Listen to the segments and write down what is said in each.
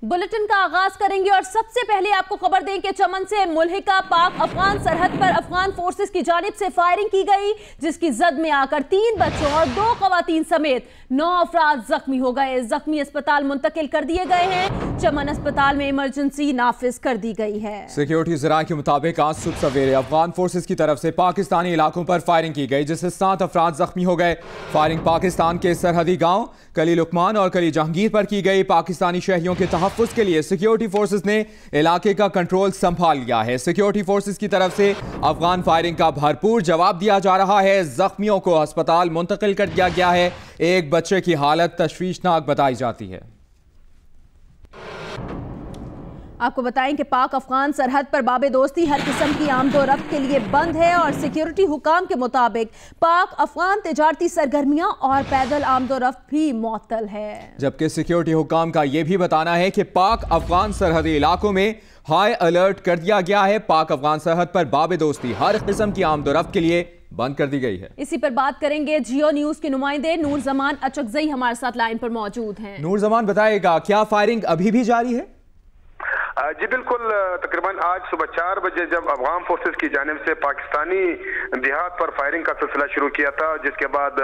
Bulletin का आगाज करेंगे और सबसे पहले आपको खबर दें कि चमन से मुल्हिका पाक अफगान सरहद पर अफगान फोर्सेस की जानिब से फायरिंग की गई, जिसकी जद में आकर 3 बच्चों और 2 खवातीन समेत 9 अफराद जख्मी हो गए। जख्मी अस्पताल मुंतकिल कर दिए गए हैं। चमन अस्पताल में इमरजेंसी नाफिज कर दी गई है। सिक्योरिटी ज़राए के मुताबिक आज सुबह सवेरे अफगान फोर्सेस की तरफ से पाकिस्तानी इलाकों पर फायरिंग की गई, जिससे 7 अफराद जख्मी हो गए। फायरिंग पाकिस्तान के सरहदी गांव कली लुकमान और कली जहांगीर पर की गई। पाकिस्तानी शहरियों के तहफ़्फ़ुज़ के लिए सिक्योरिटी फोर्सेस ने इलाके का कंट्रोल संभाल लिया है। सिक्योरिटी फोर्सेस की तरफ से अफगान फायरिंग का भरपूर जवाब दिया जा रहा है। जख्मियों को अस्पताल मुंतकिल कर दिया गया है। एक बच्चे की हालत तशवीशनाक बताई जाती है। आपको बताएं कि पाक अफगान सरहद पर बाबे दोस्ती हर किस्म की आमदोरफ्त के लिए बंद है और सिक्योरिटी हुकाम के मुताबिक पाक अफगान तिजारती सरगर्मियां और पैदल आमदोरफ्त भी मुअत्तल है। जबकि सिक्योरिटी हुकाम का यह भी बताना है कि पाक अफगान सरहदी इलाकों में हाई अलर्ट कर दिया गया है। पाक अफगान सरहद पर बाबे दोस्ती हर किस्म की आमदोरफ्त के लिए बंद कर दी गई है। इसी पर बात करेंगे। जियो न्यूज के नुमाइंदे नूर जमान अचकजई हमारे साथ लाइन पर मौजूद हैं। नूर जमान बताएगा, क्या फायरिंग अभी भी जारी है? जी बिल्कुल, तकरीबन आज सुबह 4 बजे जब अफगान फोर्सेस की जानिब से पाकिस्तानी देहात पर फायरिंग का सिलसिला शुरू किया था, जिसके बाद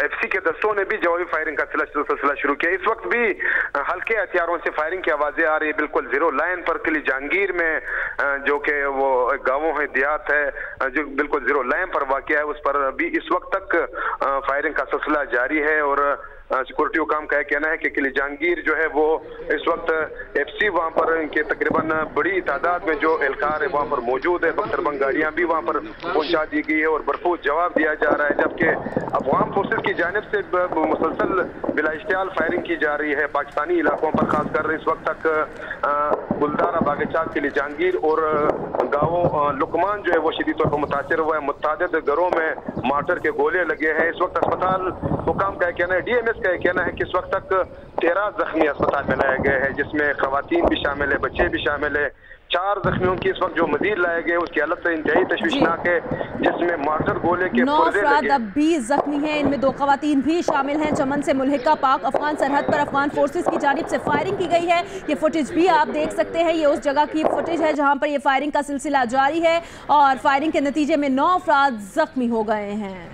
एफसी के दस्तों ने भी जवाबी फायरिंग का सिलसिला शुरू किया। इस वक्त भी हल्के हथियारों से फायरिंग की आवाजें आ रही है। बिल्कुल जीरो लाइन पर किली जहांगीर में, जो कि वो गाँवों है, देहात है, जो बिल्कुल जीरो लाइन पर वाक़ है, उस पर भी इस वक्त तक फायरिंग का सिलसिला जारी है। और सिक्योरिटी हुकाम का कहना है कि किली जहांगीर जो है वो इस वक्त एफसी वहां पर इनके तकरीबन बड़ी तादाद में जो एहलकार है वहां पर मौजूद है। बख्तरबंद गाड़ियां भी वहां पर पहुंचा दी गई है और भरपूर जवाब दिया जा रहा है। जबकि अफगान फोर्सेस की जानिब से मुसलसल बिला इश्तियाल फायरिंग की जा रही है पाकिस्तानी इलाकों पर। खासकर इस वक्त तक गुलदारा बागेचाक किली जहांगीर और गाँव लुकमान जो है वो शदीद तौर पर मुतासर हुआ है। मुतादिद घरों में मार्टर के गोले लगे हैं। इस वक्त अस्पताल हुकाम का कहना है, DMS का कहना है कि इस वक्त तक 13 जख्मी अस्पताल में लाए गए हैं, जिसमें खवातीन भी शामिल है, बच्चे भी शामिल है। 4 जख्मियों की इस वक्त जो मजीद लाए गए उसकी हालत से इंतहाई तशवीशनाक है, जिसमें मार्टर गोले के 9 अफराद अब भी जख्मी हैं। इनमें 2 खवातीन भी शामिल हैं। चमन से मुल्हिका पाक अफगान सरहद पर अफगान फोर्सेस की जानिब से फायरिंग की गई है। ये फुटेज भी आप देख सकते हैं। ये उस जगह की फुटेज है जहां पर ये फायरिंग का सिलसिला जारी है और फायरिंग के नतीजे में 9 अफराद जख्मी हो गए हैं।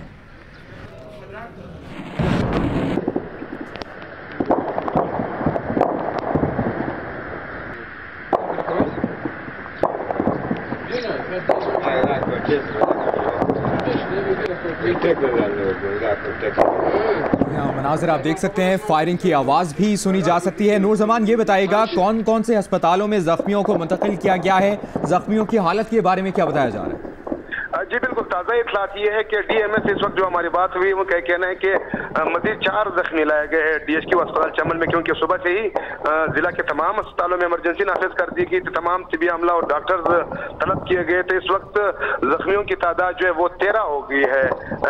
मनाज़िर आप देख सकते हैं, फायरिंग की आवाज़ भी सुनी जा सकती है। नूर जमान ये बताएगा, कौन कौन से अस्पतालों में जख्मियों को मुंतकिल किया गया है? जख्मियों की हालत के बारे में क्या बताया जा रहा है? जी बिल्कुल, ताज़ा इत्तलात ये है कि DMS इस वक्त जो हमारी बात हुई वो कहना है कि मजीद 4 जख्मी लाए गए हैं DHQ अस्पताल चमन में, क्योंकि सुबह से ही जिला के तमाम अस्पतालों में इमरजेंसी नाफिज कर दी गई थी। तमाम तिबी अमला और डॉक्टर्स तलब किए गए थे। इस वक्त जख्मियों की तादाद जो है वो 13 हो गई है,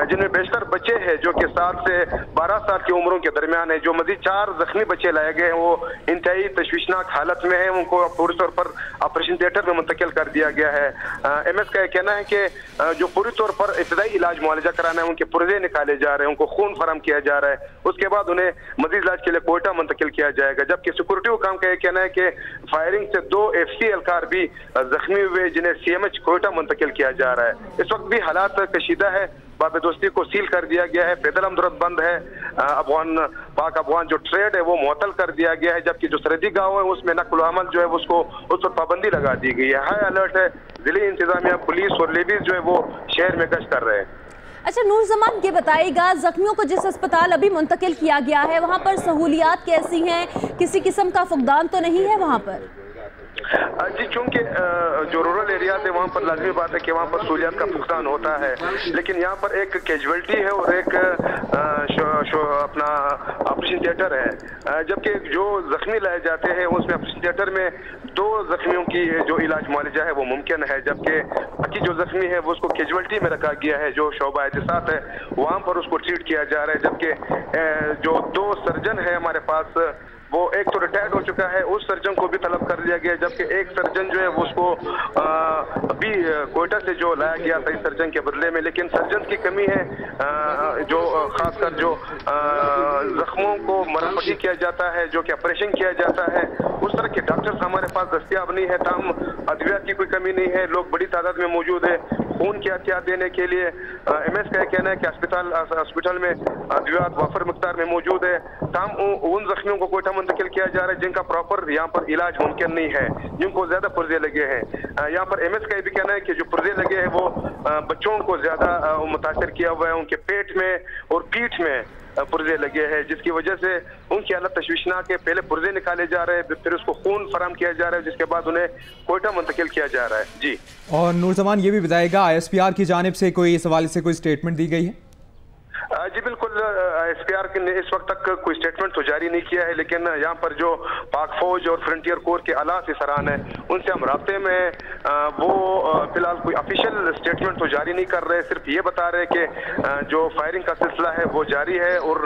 जिनमें बेशतर बच्चे हैं जो कि 7 से 12 साल की उम्रों के दरमियान है। जो मजीद 4 जख्मी बच्चे लाए गए हैं वो इंतहाई तशवीशनाक हालत में है। उनको पूरी तौर पर ऑपरेशन थिएटर में मुंतकिल कर दिया गया है। MS का कहना है कि जो पूरी तौर पर इब्तदाई इलाज मुआलजा कराना है, उनके पुर्जे निकाले जा रहे हैं, उनको खून फराहम किया जा रहा है। उसके बाद उन्हें मजीद इलाज के लिए कोयटा मुंतकिल किया जाएगा। जबकि सिक्योरिटी हुकाम का कहना है कि फायरिंग से 2 FC एहलकार भी जख्मी हुए, जिन्हें CMH कोयटा मुंतकिल किया जा रहा है। इस वक्त भी हालात कशीदा है। बाबे दोस्ती को सील कर दिया गया है, पैदल आमदोरफ्त बंद है। पाक अफगान जो ट्रेड है वो मुअत्तल कर दिया गया है। जबकि जो सरहदी गाँव है उसमें नक्ल अमल जो है उसको उस पर पाबंदी लगा दी गई है। हाई अलर्ट है। जिले इंतजामिया, पुलिस और लेडीज जो है वो शहर में गश्त कर रहे हैं। अच्छा नूर जमान, ये बताइएगा, जख्मियों को जिस अस्पताल अभी मुंतकिल किया गया है वहाँ पर सहूलियात कैसी हैं? किसी किस्म का फुकदान तो नहीं है वहाँ पर? जी, चूंकि जो रूरल एरिया है वहाँ पर लाजमी बात है कि वहाँ पर सहूलियात का भुगतान होता है, लेकिन यहाँ पर एक कैजुअलिटी है और एक अपना ऑपरेशन थिएटर है। जबकि जो जख्मी लाए जाते हैं उसमें ऑपरेशन थिएटर में 2 जख्मियों की जो इलाज मुआलजा है वो मुमकिन है, जबकि बाकी जो जख्मी है वो उसको कैजुअलिटी में रखा गया है। जो शोबा एहतिसात है वहाँ पर उसको ट्रीट किया जा रहा है। जबकि जो 2 सर्जन है हमारे पास वो एक तो रिटायर्ड हो चुका है, उस सर्जन को भी तलब कर लिया गया, जबकि एक सर्जन जो है वो उसको अभी कोयटा से जो लाया गया था इस सर्जन के बदले में, लेकिन सर्जन की कमी है। जो खासकर जो जख्मों को मरम्मती किया जाता है, जो कि ऑपरेशन किया जाता है, उस तरह के डॉक्टर्स हमारे पास दस्तियाब नहीं है। ताम अद्वियात की कोई कमी नहीं है, लोग बड़ी तादाद में मौजूद है खून की एहतियात देने के लिए। MS का कहना है कि हॉस्पिटल में अद्वियात वाफर मिकदार में मौजूद है। ताम उन जख्मियों को कोयटा मुंतकिल किया जा रहा है जिनका प्रॉपर यहाँ पर इलाज मुमकिन नहीं है, जिनको ज्यादा पुर्जे लगे हैं। यहाँ पर MS का भी कहना है कि जो पुर्जे लगे हैं वो बच्चों को ज्यादा मुतासर किया हुआ है, उनके पेट में और पीठ में पुर्जे लगे हैं, जिसकी वजह से उनकी हालत तशवीशनाक है। पहले पुर्जे निकाले जा रहे हैं, फिर उसको खून फराम किया जा रहा है, जिसके बाद उन्हें कोयटा मुंतकिल किया जा रहा है। जी, और नूरजमान ये भी बताएगा ISPR की जानिब से कोई इस हवाले से कोई स्टेटमेंट दी गई है? जी बिल्कुल, ISPR ने इस वक्त तक कोई स्टेटमेंट तो जारी नहीं किया है, लेकिन यहाँ पर जो पाक फौज और फ्रंटियर कोर के आला अफसरान हैं उनसे हम राब्ते में, वो फिलहाल कोई ऑफिशियल स्टेटमेंट तो जारी नहीं कर रहे, सिर्फ ये बता रहे कि जो फायरिंग का सिलसिला है वो जारी है और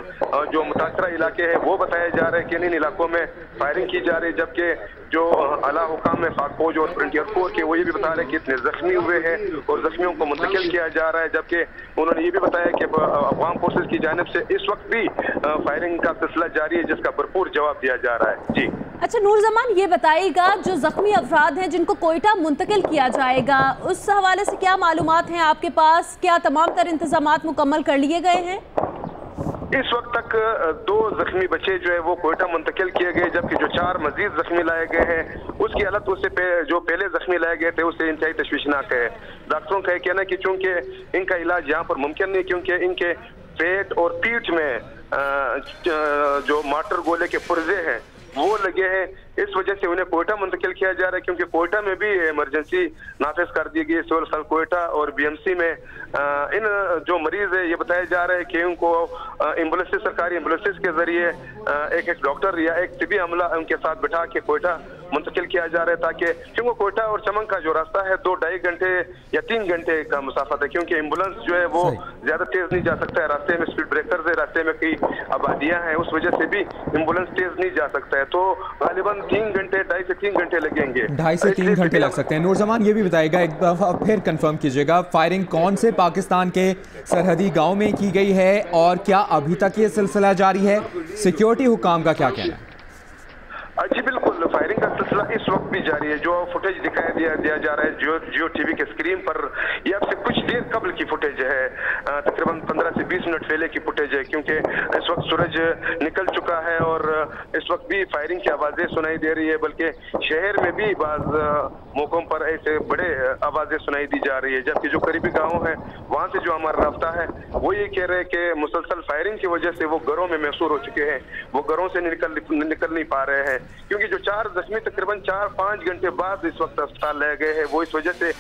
जो मुतासरा इलाके हैं वो बताया जा रहा है कि इन इलाकों में फायरिंग की जा रही है। जबकि जो आला हुकाम है पाक फौज और फ्रंटियर कोर के, वो ये भी बता रहे हैं कि इतने जख्मी हुए हैं और जख्मियों को मुंतकिल किया जा रहा है। जबकि उन्होंने ये भी बताया कि अफगान फोर्सेस की जानिब से इस वक्त भी फायरिंग का सिलसिला जारी है, जिसका भरपूर जवाब दिया जा रहा है। जी, अच्छा नूरजमान, ये बताइएगा जो जख्मी अफराद हैं जिनको कोयटा मुंतकिल किया जाएगा, उस हवाले से क्या मालूमात हैं आपके पास? क्या तमाम तर इंतजामात मुकम्मल कर लिए गए हैं? इस वक्त तक 2 जख्मी बच्चे जो है वो कोयटा मुंतकिल किए गए, जबकि जो 4 मजीद जख्मी लाए गए हैं उसकी हालत उससे जो पहले जख्मी लाए गए थे उससे इंतहाई तशवीशनाक है। डॉक्टरों का कहना है कि चूंकि इनका इलाज यहाँ पर मुमकिन नहीं, क्योंकि इनके पेट और पीठ में जो मार्टर गोले के पुर्जे हैं वो लगे हैं, इस वजह से उन्हें कोयटा मुंतकिल किया जा रहा है। क्योंकि कोयटा में भी इमरजेंसी नाफिज कर दी गई, सिविल अस्पताल कोयटा और BMC में इन जो मरीज है ये बताया जा रहा है कि उनको एम्बुलेंस, सरकारी एम्बुलेंस के जरिए एक डॉक्टर या एक तिबी अमला उनके साथ बिठा के कोयटा मुंतकिल किया जा रहा है, ताकि क्योंकि कोयटा और चमन का जो रास्ता है 2-2.5 घंटे या 3 घंटे का मुसाफत है, क्योंकि एम्बुलेंस जो है वो ज्यादा तेज नहीं जा सकता है, रास्ते में स्पीड ब्रेकर है, रास्ते में कई आबादियां हैं, उस वजह से भी एम्बुलेंस तेज नहीं जा सकता है। तो गालिबन 3 घंटे, 2.5 से 3 घंटे लगेंगे, 2.5 से 3 घंटे लग सकते हैं। नूरजमान ये भी बताएगा, एक दफा फिर कंफर्म कीजिएगा, फायरिंग कौन से पाकिस्तान के सरहदी गांव में की गई है और क्या अभी तक ये सिलसिला जारी है? सिक्योरिटी हुकाम का क्या कहना है? जी बिल्कुल, फायरिंग का सिलसिला इस वक्त भी जारी है। जो फुटेज दिखाया दिया जा रहा है जियो TV के स्क्रीन पर, ये अब से कुछ देर कबल की फुटेज है, तकरीबन 15 से 20 मिनट पहले की फुटेज है, क्योंकि इस वक्त सूरज निकल चुका है और इस वक्त भी फायरिंग की आवाजें सुनाई दे रही है, बल्कि शहर में भी बाज मौकों पर ऐसे बड़े आवाजें सुनाई दी जा रही है। जबकि जो करीबी गाँव है वहाँ से जो हमारा रास्ता है वो ये कह रहे हैं कि मुसलसल फायरिंग की वजह से वो घरों में महसूर हो चुके हैं, वो घरों से निकल नहीं पा रहे हैं, क्योंकि जो 4 जख्मी तकरीबन 4-5 घंटे बाद इस वक्त अस्पताल ले गए हैं, वो इस वजह से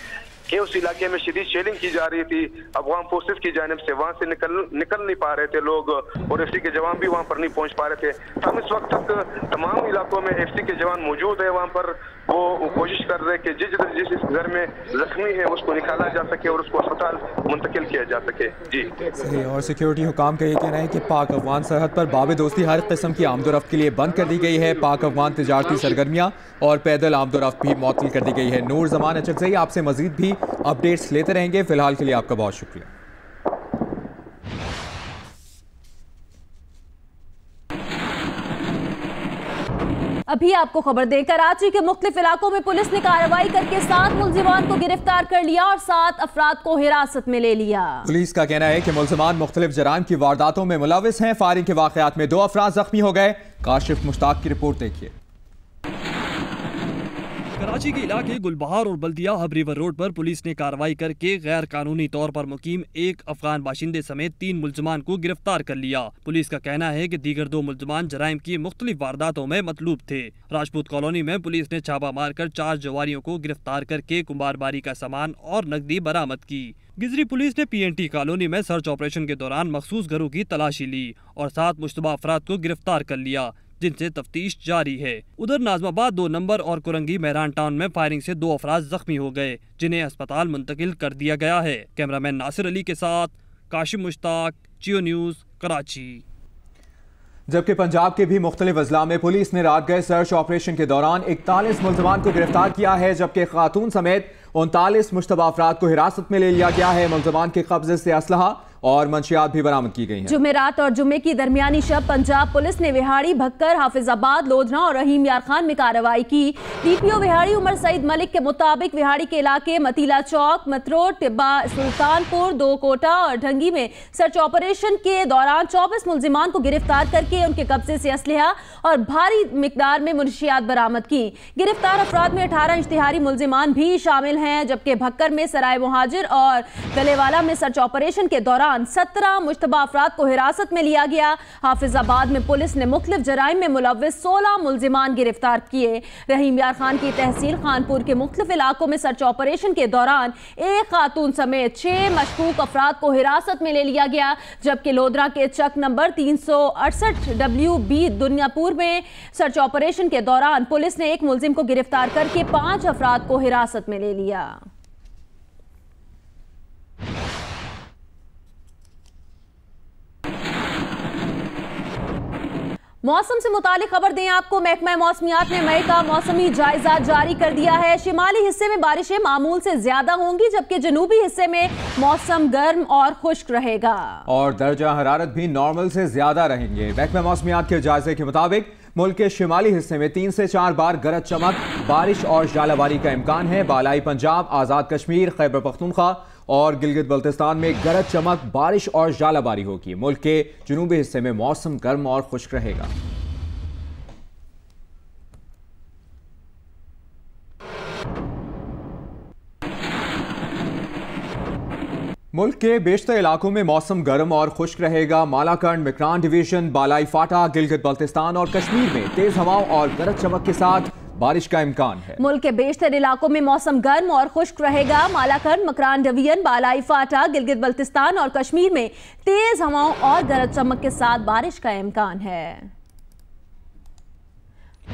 कि उस इलाके में शदीद शेलिंग की जा रही थी अफगान फोर्सेस की जानिब से, वहां से निकल नहीं पा रहे थे लोग और FC के जवान भी वहां पर नहीं पहुंच पा रहे थे। हम इस वक्त तक तमाम इलाकों में FC के जवान मौजूद है, वहां पर वो कोशिश कर रहे हैं कि जिस घर में जख्मी है उसको निकाला जा सके और उसको अस्पताल मुंतकिल किया जा सके। जी सही। और सिक्योरिटी हुकाम का ये कहना है कि पाक अफगान सरहद पर बाब दोस्ती हर किस्म की आमदोरफ्त के लिए बंद कर दी गई है। पाक अफगान तजारती सरगर्मियाँ और पैदल आमदोरफ्त भी मुअत्तल कर दी गई है। नूरजमान अचकज़ई आपसे मजीद भी अपडेट्स लेते रहेंगे। फिलहाल के लिए आपका बहुत शुक्रिया। अभी आपको खबर दें, कराची के मुख्तलिफ इलाकों में पुलिस ने कार्रवाई करके 7 मुल्जिमान को गिरफ्तार कर लिया और 7 अफराद को हिरासत में ले लिया। पुलिस का कहना है कि मुल्जिमान मुख्तलिफ जराइम की वारदातों में मुलविस हैं। फायरिंग के वाकयात में 2 अफराद जख्मी हो गए। काशिफ मुश्ताक की रिपोर्ट देखिए। कराची के इलाके गुलबहार और बल्दिया हब रिवर रोड पर पुलिस ने कार्रवाई करके गैर कानूनी तौर पर मुकीम एक अफगान बाशिंदे समेत 3 मुल्जिमान को गिरफ्तार कर लिया। पुलिस का कहना है कि दीगर 2 मुल्जिमान जराइम की मुख्तलिफ वारदातों में मतलूब थे। राजपूत कॉलोनी में पुलिस ने छापा मारकर 4 जवारियों को गिरफ्तार करके कुम्हारबारी का सामान और नकदी बरामद की। गिजरी पुलिस ने PNT कॉलोनी में सर्च ऑपरेशन के दौरान मखसूस घरों की तलाशी ली और 7 मुश्तबा अफराद को गिरफ्तार कर लिया, जिनसे तफ्तीश जारी है। उधर नाजमाबाद 2 नंबर और कुरंगी मेहरान टाउन में फायरिंग से 2 अफराद जख्मी हो गए, जिन्हें अस्पताल मुंतकिल कर दिया गया है। कैमरामैन नासिर अली के साथ काशिफ मुश्ताक, जियो न्यूज़, कराची। जबकि पंजाब के भी मुख्तलिफ अजला में पुलिस ने रात गए सर्च ऑपरेशन के दौरान 41 मुल्ज़मान को गिरफ्तार किया है, जबकि खातून समेत 39 मुश्तबा अफराद को हिरासत में ले लिया गया है। मुल्ज़मान के कब्जे से असलहा और मंशियात भी बरामद की गई हैं। जुमेरात और जुम्मे की दरमियानी शब पंजाब पुलिस ने विहाड़ी, भक्कर, हाफिजाबाद, लोधना और रहीम यार खान में कार्रवाई की। डीपीओ विहाड़ी उमर सईद मलिक के मुताबिक विहाड़ी के इलाके मतीला चौक, मतरोड, टिब्बा, सुल्तानपुर, दो कोटा और ढंगी में सर्च ऑपरेशन के दौरान 24 मुल्जिमान को गिरफ्तार करके उनके कब्जे से असलहा और भारी मिकदार में मुनशियात बरामद की। गिरफ्तार अफराद में 18 इश्तिहारी मुल्जिमान भी शामिल हैं, जबकि भक्कर में सराय मुहाजिर और गलेवाला में सर्च ऑपरेशन के दौरान 17 मुश्तबा अफराद को हिरासत में लिया गया। हाफिजाबाद में पुलिस ने मुख्तलिफ जराइम में मुलव्विस 16 मुल्जिमान गिरफ्तार किए। रहीम यार खान की तहसील खानपुर के मुख्तलिफ इलाकों में सर्च ऑपरेशन के दौरान एक खातून समेत 6 मशकूक अफराद को हिरासत में ले लिया गया, जबकि लोधरा के चक नंबर 368 WB दुनियापुर में सर्च ऑपरेशन के दौरान पुलिस ने एक मुल्जिम को गिरफ्तार करके 5 अफराद को हिरासत में ले लिया। मौसम से मुतालिक खबर दें आपको, महकमा मौसमियात ने मई का मौसमी जायजा जारी कर दिया है। शिमाली हिस्से में बारिशें मामूल से ज्यादा होंगी, जबकि जनूबी हिस्से में मौसम गर्म और खुश्क रहेगा और दर्जा हरारत भी नॉर्मल से ज्यादा रहेंगे। महकमा मौसमियात के जायजे के मुताबिक मुल्क के शिमाली हिस्से में 3 से 4 बार गरज चमक, बारिश और जालाबारी का इम्कान है। बालाई पंजाब, आजाद कश्मीर, खैबर पख्तूनख्वा और गिलगित बल्तिस्तान में गरज चमक, बारिश और जालाबारी होगी। मुल्क के जनूबी हिस्से में मौसम गर्म और खुश्क रहेगा। मुल्क के बेशतर इलाकों में मौसम गर्म और खुश्क रहेगा। मालाकंड, मिकरान डिवीजन, बालाई फाटा, गिलगित बल्तिस्तान और कश्मीर में तेज हवाओं और गरज चमक के साथ बारिश का इम्कान है। मुल्क के बेशतर इलाकों में मौसम गर्म और खुश्क रहेगा। मालाकंड, मकरान डिवीजन, बालाई फाटा, गिलगित बल्तिस्तान और कश्मीर में तेज हवाओं और गरज चमक के साथ बारिश का इम्कान है।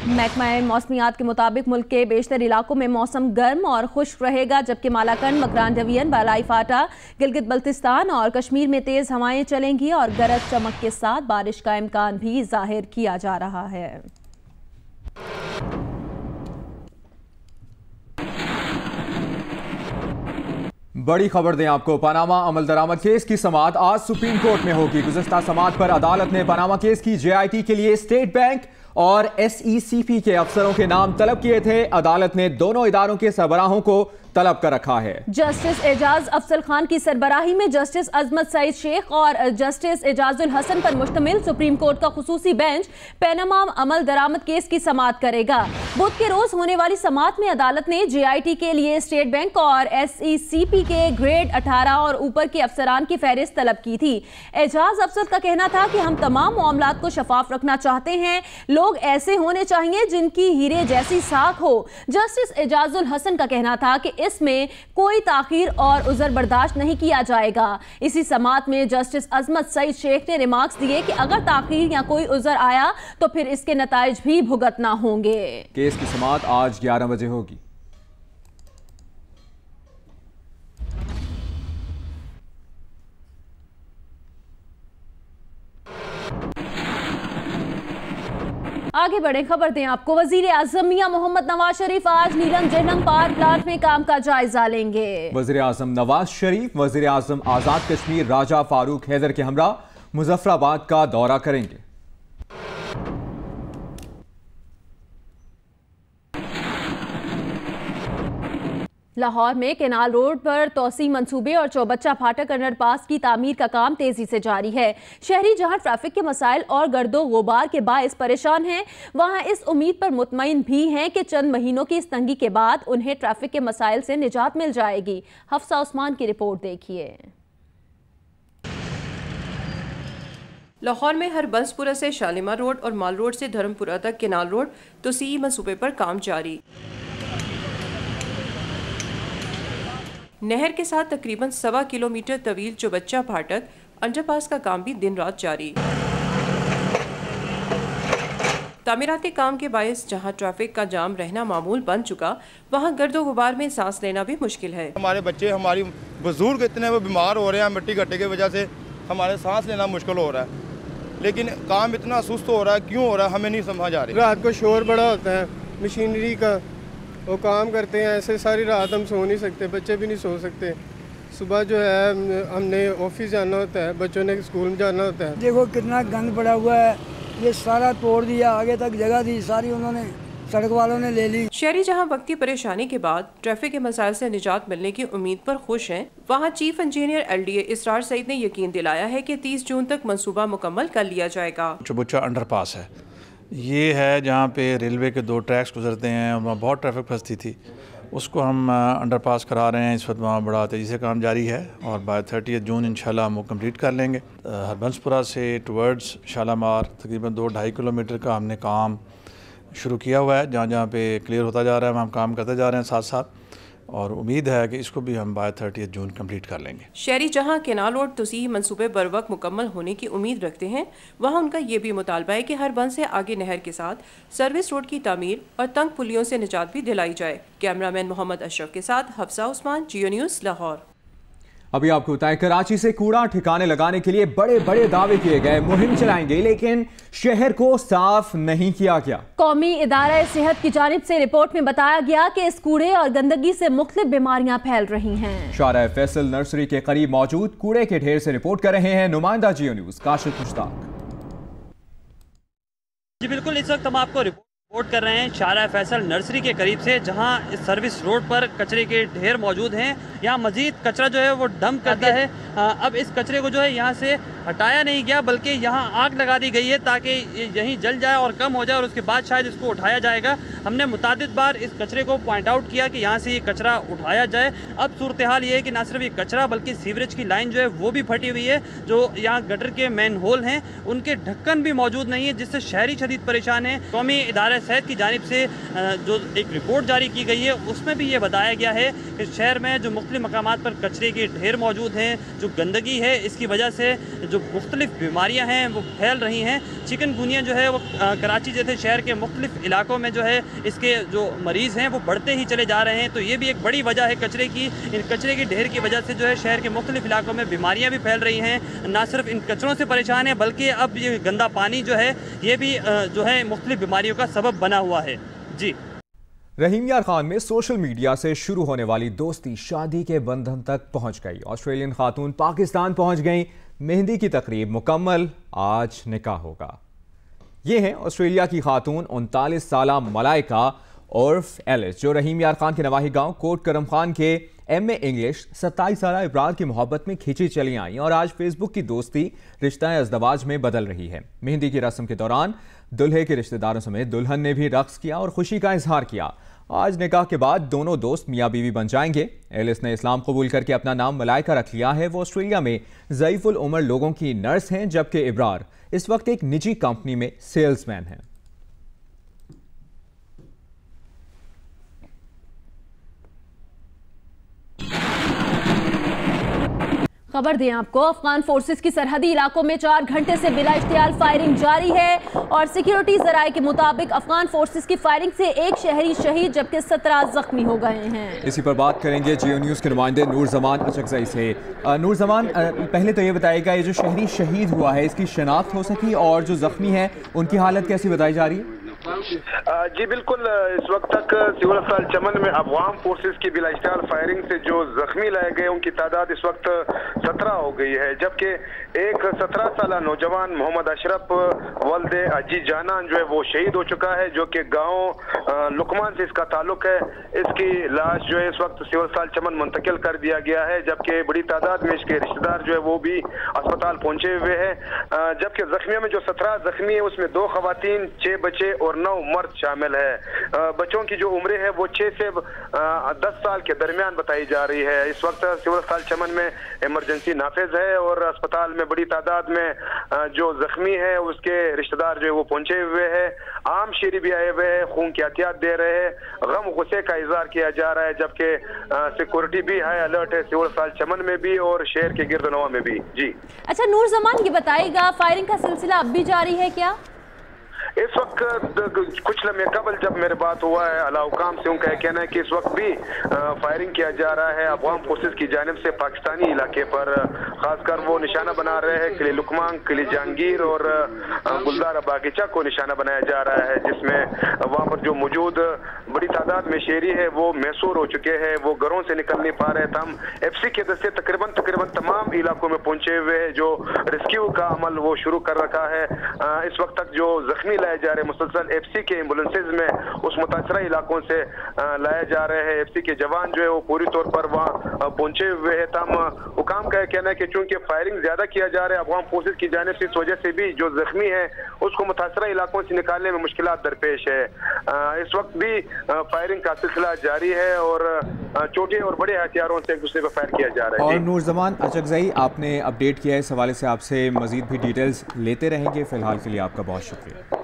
महकमा मौसमियात के मुताबिक मुल्क के बेशतर इलाकों में मौसम गर्म और खुश्क रहेगा, जबकि मालाकंड, मकरान डिवीजन, बालाई फाटा, गिलगित बल्तिस्तान और कश्मीर में तेज हवाएं चलेंगी और गरज चमक के साथ बारिश का इम्कान भी जाहिर किया जा रहा है। बड़ी खबर दें आपको, पनामा अमल दरामद केस की समाअत आज सुप्रीम कोर्ट में होगी। गुज़िश्ता समाअत पर अदालत ने पनामा केस की JIT के लिए स्टेट बैंक और SECP के अफसरों के नाम तलब किए थे। अदालत ने दोनों इदारों के सरबराहों को तलब कर रखा है। जस्टिस एजाज अफजल खान की सरबराही में जस्टिस अजमत सईद शेख और जस्टिस एजाजुल हसन पर मुश्तमिल सुप्रीम कोर्ट का खुसूसी बेंच पनामा अमल दरामद केस की समाअत करेगा। बुध के रोज होने वाली समाअत में अदालत ने JIT के लिए स्टेट बैंक और SECP के ग्रेड 18 और ऊपर के अफसरान की फहरिस्त तलब की थी। एजाज अफजल का कहना था कि हम तमाम मामलात को शफाफ रखना चाहते हैं, लोग ऐसे होने चाहिए जिनकी हीरे जैसी साख हो। जस्टिस एजाजुल हसन का कहना था कि इसमें कोई ताखीर और उज़र बर्दाश्त नहीं किया जाएगा। इसी समाअत में जस्टिस अजमत सईद शेख ने रिमार्क्स दिए कि अगर ताखीर या कोई उज़र आया तो फिर इसके नताइज भी भुगतना होंगे। केस की समाअत आज 11 बजे होगी। आगे बढ़े, खबर दें आपको, वजीर आजम मियां मोहम्मद नवाज शरीफ आज नीलम जहलम पावर प्लांट में काम का जायजा लेंगे। वजीर आजम नवाज शरीफ वजीर आजम आजाद कश्मीर राजा फारूक हैदर के हमरा मुजफ्फराबाद का दौरा करेंगे। लाहौर में केनाल रोड पर तोसी मंसूबे और चौबच्चा फाटक अंडरपास की तामीर का काम तेजी से जारी है। शहरी जहां ट्रैफिक के मसाइल और गर्दो गुबार के बायस परेशान हैं, वहां इस उम्मीद पर मुतमईन भी हैं कि चंद महीनों की इस तंगी के बाद उन्हें ट्रैफिक के मसाइल से निजात मिल जाएगी। हफ्सा उस्मान की रिपोर्ट देखिए। लाहौर में हरबंसपुरा से शालीमार रोड और माल रोड से धर्मपुरा तक केनाल रोड तोसी मंसूबे पर काम जारी। नहर के साथ तकरीबन 1.25 किलोमीटर तवील चौबच्चा फाटक अंडरपास का काम भी दिन रात जारी। तामीराती काम के बायस जहां ट्रैफिक का जाम रहना मामूल बन चुका, वहां गर्दो गुबार में सांस लेना भी मुश्किल है। हमारे बच्चे, हमारी बुजुर्ग इतने वो बीमार हो रहे हैं, मिट्टी गड्ढे की वजह से हमारे सांस लेना मुश्किल हो रहा है। लेकिन काम इतना सुस्त हो रहा है, क्यों हो रहा है हमें नहीं समझ आ रही। रात को शोर बड़ा होता है मशीनरी का, वो काम करते हैं ऐसे सारी रात, हम सो नहीं सकते, बच्चे भी नहीं सो सकते। सुबह जो है हमने ऑफिस जाना होता है, बच्चों ने स्कूल में जाना होता है। देखो कितना गंद पड़ा हुआ है, ये सारा तोड़ दिया, आगे तक जगह दी सारी उन्होंने, सड़क वालों ने ले ली। शहरी जहां वक्ती परेशानी के बाद ट्रैफिक के मसाइल से निजात मिलने की उम्मीद पर खुश हैं, वहां चीफ इंजीनियर LDA इसरार सईद ने यकीन दिलाया है कि 30 जून तक मंसूबा मुकम्मल कर लिया जाएगा। चुबुच्चा अंडरपास है, ये है जहाँ पे रेलवे के 2 ट्रैक्स गुजरते हैं, वहाँ बहुत ट्रैफिक फंसती थी, उसको हम अंडरपास करा रहे हैं। इस वक्त वहाँ बड़ा तेज़ी से काम जारी है और बाय 30 जून इंशाल्लाह हम वो कम्प्लीट कर लेंगे। हरबंसपुरा से टुवर्ड्स शालामार तकरीबन 2-2.5 किलोमीटर का हमने काम शुरू किया हुआ है, जहाँ जहाँ पे क्लियर होता जा रहा है हम काम करते जा रहे हैं साथ साथ, और उम्मीद है कि इसको भी हम बाय 30 जून कंप्लीट कर लेंगे। शहरी जहां केनाल रोड तोसीह मंसूबे बर वक्त मुकम्मल होने की उम्मीद रखते हैं, वहां उनका ये भी मुतालबा है कि हर बंद से आगे नहर के साथ सर्विस रोड की तामीर और तंग पुलियों से निजात भी दिलाई जाए। कैमरामैन मोहम्मद अशरफ के साथ हफ्सा उस्मान, जियो न्यूज़, लाहौर। अभी आपको बताएं, कराची से कूड़ा ठिकाने लगाने के लिए बड़े बड़े दावे किए गए, मुहिम चलाएंगे, लेकिन शहर को साफ नहीं किया गया। कौमी इदारा सेहत की जानिब से रिपोर्ट में बताया गया कि इस कूड़े और गंदगी से मुख्तलिफ बीमारियां फैल रही हैं। शारा फैसल नर्सरी के करीब मौजूद कूड़े के ढेर से रिपोर्ट कर रहे हैं नुमाइंदा जियो न्यूज़ काशिफ मुश्ताक। जी बिल्कुल, इस वक्त हम आपको रिपोर्ट कर रहे हैं शारा फैसल नर्सरी के करीब से, जहां इस सर्विस रोड पर कचरे के ढेर मौजूद हैं। यहाँ मजीद कचरा जो है वो डंप करता है। अब इस कचरे को जो है यहाँ से हटाया नहीं गया, बल्कि यहाँ आग लगा दी गई है ताकि यहीं जल जाए और कम हो जाए, और उसके बाद शायद इसको उठाया जाएगा। हमने मुतादिद बार इस कचरे को पॉइंट आउट किया कि यहाँ से ये कचरा उठाया जाए। अब सूरत हाल ये है कि ना सिर्फ ये कचरा बल्कि सीवरेज की लाइन जो है वो भी फटी हुई है। जो यहाँ गटर के मेन होल हैं उनके ढक्कन भी मौजूद नहीं है, जिससे शहरी शदीद परेशान है। कौमी इदारा सेहत की जानिब से जो एक रिपोर्ट जारी की गई है उसमें भी ये बताया गया है कि शहर में जो मुख्तलिफ मकामात पर कचरे के ढेर मौजूद हैं, जो गंदगी है, इसकी वजह से जो मुख्तलिफ बीमारियां हैं वो फैल रही हैं। चिकनगुनिया जो है वो कराची जैसे शहर के मुख्तलिफ इलाकों में जो है इसके जो मरीज़ हैं वो बढ़ते ही चले जा रहे हैं। तो ये भी एक बड़ी वजह है कचरे की। इन कचरे के ढेर की वजह से जो है शहर के मुख्तलिफ इलाकों में बीमारियाँ भी फैल रही हैं। ना सिर्फ इन कचरों से परेशान है बल्कि अब ये गंदा पानी जो है ये भी जो है मुख्तलिफ बीमारियों का सबब बना हुआ है। जी, रहीम यार खान में सोशल मीडिया से शुरू होने वाली दोस्ती शादी के बंधन तक पहुंच गई। ऑस्ट्रेलियन खातून पाकिस्तान पहुंच गई, मेहंदी की तकरीब मुकम्मल, आज निकाह होगा। ये है ऑस्ट्रेलिया की खातून 39 साला मलाइका उर्फ एलिस, जो रहीम यार खान के नवाही गांव कोट करम खान के MA इंग्लिश 27 साला इब्रार की मोहब्बत में खींची चली आई और आज फेसबुक की दोस्ती रिश्ता अज़दवाज में बदल रही है। मेहंदी की रस्म के दौरान दुल्हे के रिश्तेदारों समेत दुल्हन ने भी रक्स किया और खुशी का इजहार किया। आज निकाह के बाद दोनों दोस्त मियाँ बीवी बन जाएंगे। एलिस ने इस्लाम कबूल करके अपना नाम मलाइका रख लिया है। वो ऑस्ट्रेलिया में ज़ईफ़ुल उमर लोगों की नर्स हैं, जबकि इब्रार इस वक्त एक निजी कंपनी में सेल्समैन हैं। खबर दें आपको, अफगान फोर्सेस की सरहदी इलाकों में 4 घंटे से बिला इश्तियाल फायरिंग जारी है और सिक्योरिटी जराये के मुताबिक अफगान फोर्सेस की फायरिंग से एक शहरी शहीद जबकि 17 जख्मी हो गए हैं। इसी पर बात करेंगे जियो न्यूज़ के नुमाइंदे नूर जमान अचकज़ई से। नूर जमान, पहले तो ये बताइएगा, ये जो शहरी शहीद हुआ है इसकी शनाख्त हो सकी और जो जख्मी है उनकी हालत कैसी बताई जा रही है? जी बिल्कुल, इस वक्त तक सिविल अस्पताल चमन में अफगान फोर्सेस की बिला इश्तियाल फायरिंग से जो जख्मी लाए गए उनकी तादाद इस वक्त 17 हो गई है, जबकि एक 17 साला नौजवान मोहम्मद अशरफ वल्दे अजी जानान जो है वो शहीद हो चुका है, जो कि गांव लुकमान से इसका ताल्लुक है। इसकी लाश जो है इस वक्त सिविल अस्पताल चमन मुंतकिल कर दिया गया है, जबकि बड़ी तादाद में इसके रिश्तेदार जो है वो भी अस्पताल पहुंचे हुए हैं। जबकि जख्मियों में जो 17 जख्मी है उसमें 2 खवातीन, 6 बच्चे और 9 मर्द शामिल है। बच्चों की जो उम्र है वो 6 से 10 साल के दरमियान बताई जा रही है। इस वक्त सिविल अस्पताल चमन में इमरजेंसी नाफिज है और अस्पताल में बड़ी तादाद में जो जख्मी है उसके रिश्तेदार जो है वो पहुंचे हुए हैं। आम शहरी भी आए हुए हैं, खून की एहतियात दे रहे हैं, गम गुस्से का इजहार किया जा रहा है, जबकि सिक्योरिटी भी हाई अलर्ट है सिविल अस्पताल चमन में भी और शहर के गिरदनवा में भी। जी अच्छा नूर जमान, ये बताइएगा फायरिंग का सिलसिला अब भी जारी है क्या? इस वक्त कुछ लम्हे कबल जब मेरे बात हुआ है अला हुकाम से, उनका कहना है कि इस वक्त भी फायरिंग किया जा रहा है अफगान फोर्सेस की जानिब से पाकिस्तानी इलाके पर। खासकर वो निशाना बना रहे हैं किले लुकमान, किले जहांगीर और गुलदारा बागीचा को निशाना बनाया जा रहा है, जिसमें वहाँ पर जो मौजूद बड़ी तादाद में शहरी है वो मैसूर हो चुके हैं, वो घरों से निकल नहीं पा रहे थे। हम FC के दस्ते तकरीबन तमाम इलाकों में पहुंचे हुए हैं, जो रेस्क्यू का अमल वो शुरू कर रखा है। इस वक्त तक जो जख्मी लाए जा रहे हैं मुसलसल FC के एम्बुलेंसेज में उस मुतासरा इलाकों से लाए जा रहे हैं। FC के जवान जो है वो पूरी तौर पर वहाँ पहुंचे हुए हैं। तम हुकाम का कहना है कि चूंकि फायरिंग ज्यादा किया जा रहा है अफगान फोर्सेज की जानिब से, इस वजह से भी जो जख्मी है उसको मुतासरा इलाकों से निकालने में मुश्किलात दरपेश है। इस वक्त भी फायरिंग का सिलसिला जारी है और छोटे और बड़े हथियारों से एक दूसरे पर फायर किया जा रहा है। और नूरजमान अचकज़ई, आपने अपडेट किया है, इस हवाले से आपसे मजीद भी डिटेल्स लेते रहेंगे। फिलहाल के लिए आपका बहुत शुक्रिया।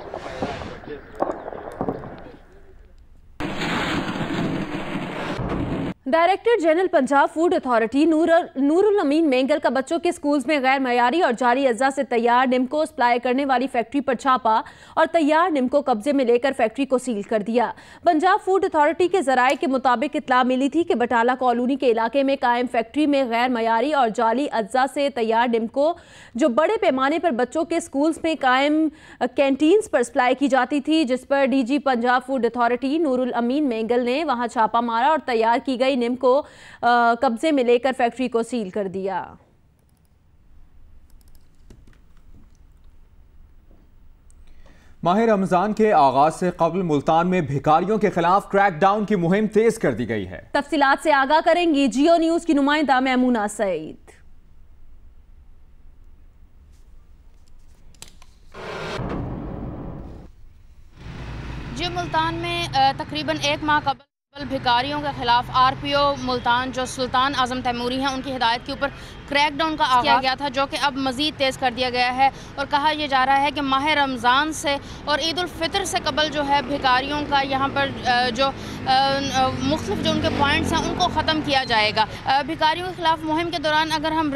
Director general Punjab food authority Noorul Amin Mengal का बच्चों के स्कूल्स में गैर मयारी और जाली अज्जा से तैयार निम्को सप्लाई करने वाली फैक्ट्री पर छापा और तैयार निम्को कब्जे में लेकर फैक्ट्री को सील कर दिया। पंजाब फूड अथॉरिटी के जराये के मुताबिक इत्तला मिली थी कि बटाला कॉलोनी के इलाके में कायम फैक्ट्री में गैर मयारी और जाली अज्जा से तैयार निम्को जो बड़े पैमाने पर बच्चों के स्कूल्स में कायम कैंटीन्स पर सप्लाई की जाती थी, जिस पर DG Punjab food authority Noorul Amin Mengal ने वहां छापा मारा और तैयार की गई निम को कब्जे में लेकर फैक्ट्री को सील कर दिया। माह रमजान के आगाज से कबल मुल्तान में भिखारियों के खिलाफ क्रैकडाउन की मुहिम तेज कर दी गई है। तफसीलात से आगाह करेंगी जियो न्यूज की नुमाइंदा मैमूना सईद। जी, मुल्तान में तकरीबन एक माह कबल भिखारियों के खिलाफ RPO मुल्तान जो सुल्तान आजम तैमूरी हैं उनकी हिदायत के ऊपर क्रैकडाउन का आगाज़ किया गया था, जो कि अब मज़ीद तेज़ कर दिया गया है और कहा यह जा रहा है कि माह रमज़ान से और ईद उल फितर से कबल जो है भिखारियों का यहाँ पर जो मुख्तलिफ जो उनके पॉइंट्स हैं उनको ख़त्म किया जाएगा। भिखारियों के खिलाफ मुहिम के दौरान अगर हम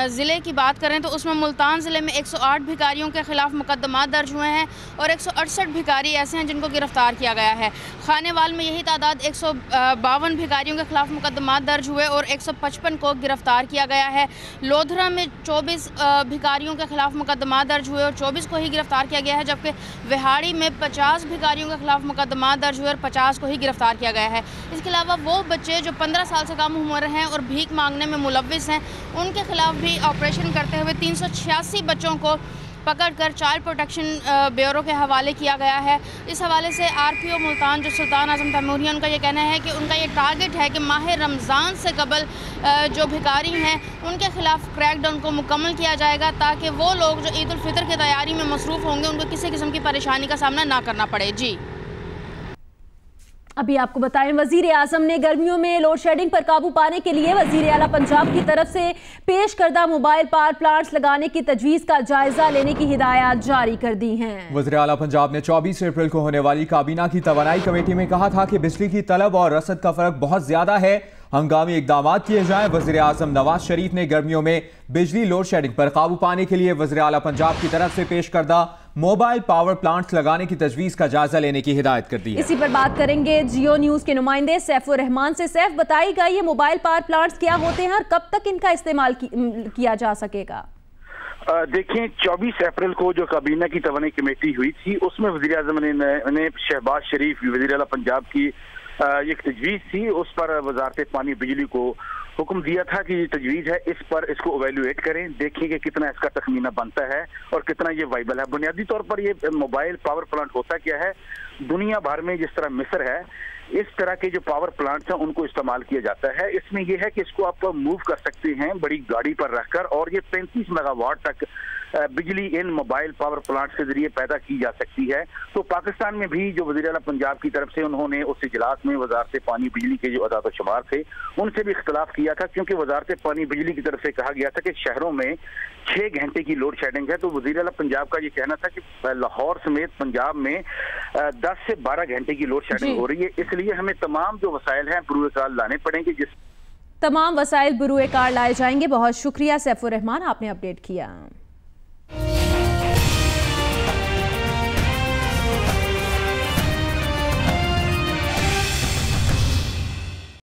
ज़िले की बात करें तो उसमें मुल्तान ज़िले में 108 भिखारियों के खिलाफ मुकदमा दर्ज हुए हैं और 168 भिखारी ऐसे हैं जिनको गिरफ्तार किया गया है। खानेवाल में यही तादाद 152 भिखारियों के खिलाफ मुकदमा दर्ज हुए और 155 को गिरफ्तार किया गया है। लोधरा में 24 भिखारियों के खिलाफ मुकदमा दर्ज हुए और 24 को ही गिरफ्तार किया गया है, जबकि विहाड़ी में 50 भिखारियों के खिलाफ मुकदमा दर्ज हुए और 50 को ही गिरफ्तार किया गया है। इसके अलावा वो बच्चे जो 15 साल से कम उम्र हैं और भीख मांगने में मुलव्विस हैं, उनके खिलाफ भी ऑपरेशन करते हुए 386 बच्चों को पकड़कर चाइल्ड प्रोटेक्शन ब्यूरो के हवाले किया गया है। इस हवाले से RPO मुल्तान जो सुल्तान आजम तैमूरी उनका ये कहना है कि उनका ये टारगेट है कि माह रमज़ान से कबल जो भिखारी हैं उनके खिलाफ क्रैकडाउन को मुकम्मल किया जाएगा, ताकि वो लोग जो ईद उल फितर की तैयारी में मसरूफ़ होंगे उनको किसी किस्म की परेशानी का सामना ना करना पड़े। जी, अभी आपको बताएं, वजीर आजम ने गर्मियों में लोड शेडिंग पर काबू पाने के लिए वजीर आला पंजाब की तरफ से पेश करदा मोबाइल पावर प्लांट्स लगाने की तजवीज़ का जायजा लेने की हिदायत जारी कर दी हैं। वजीर आला पंजाब ने 24 अप्रैल को होने वाली काबीना की तवानाई कमेटी में कहा था कि बिजली की तलब और रसद का फर्क बहुत ज्यादा है, हंगामी इकदाम किए जाएं। वज़ीर आज़म नवाज शरीफ ने गर्मियों में बिजली लोड शेडिंग पर काबू पाने के लिए वज़ीर आला पंजाब की तरफ से पेश करदा मोबाइल पावर प्लांट्स लगाने की तजवीज़ का जायजा लेने की हिदायत कर दी है। इसी पर बात करेंगे जियो न्यूज के नुमाइंदे सैफुर रहमान से। सैफ, बताइएगा ये मोबाइल पावर प्लांट्स क्या होते हैं और कब तक इनका इस्तेमाल किया जा सकेगा? देखिए, 24 अप्रैल को जो काबीना की तवानाई कमेटी हुई थी उसमें वज़ीर आज़म ने शहबाज शरीफ वज़ीर आला पंजाब की एक तजवीज़ थी, उस पर वजारत पानी बिजली को हुक्म दिया था कि ये तजवीज़ है, इस पर इसको इवेल्युएट करें, देखें कि कितना इसका तखमीना बनता है और कितना ये वाइबल है। बुनियादी तौर पर ये मोबाइल पावर प्लांट होता क्या है, दुनिया भर में जिस तरह मिस्र है इस तरह के जो पावर प्लांट्स हैं उनको इस्तेमाल किया जाता है। इसमें यह है कि इसको आप मूव कर सकते हैं बड़ी गाड़ी पर रखकर, और ये 35 मेगावाट तक बिजली इन मोबाइल पावर प्लांट के जरिए पैदा की जा सकती है। तो पाकिस्तान में भी जो वज़ीर आला पंजाब की तरफ से उन्होंने उस इजलास में वजारत पानी बिजली के जो अदाद शुमार थे उनसे भी इख्तलाफ किया था, क्योंकि वजारत पानी बिजली की तरफ से कहा गया था कि शहरों में 6 घंटे की लोड शेडिंग है। तो वज़ीर आला पंजाब का ये कहना था कि लाहौर समेत पंजाब में 10 से 12 घंटे की लोड शेडिंग हो रही है, इसलिए हमें तमाम जो वसाइल हैं बरूए कार लाने पड़ेंगे। तमाम वसाइल बरूए कार लाए जाएंगे। बहुत शुक्रिया सैफुर रहमान, आपने अपडेट किया।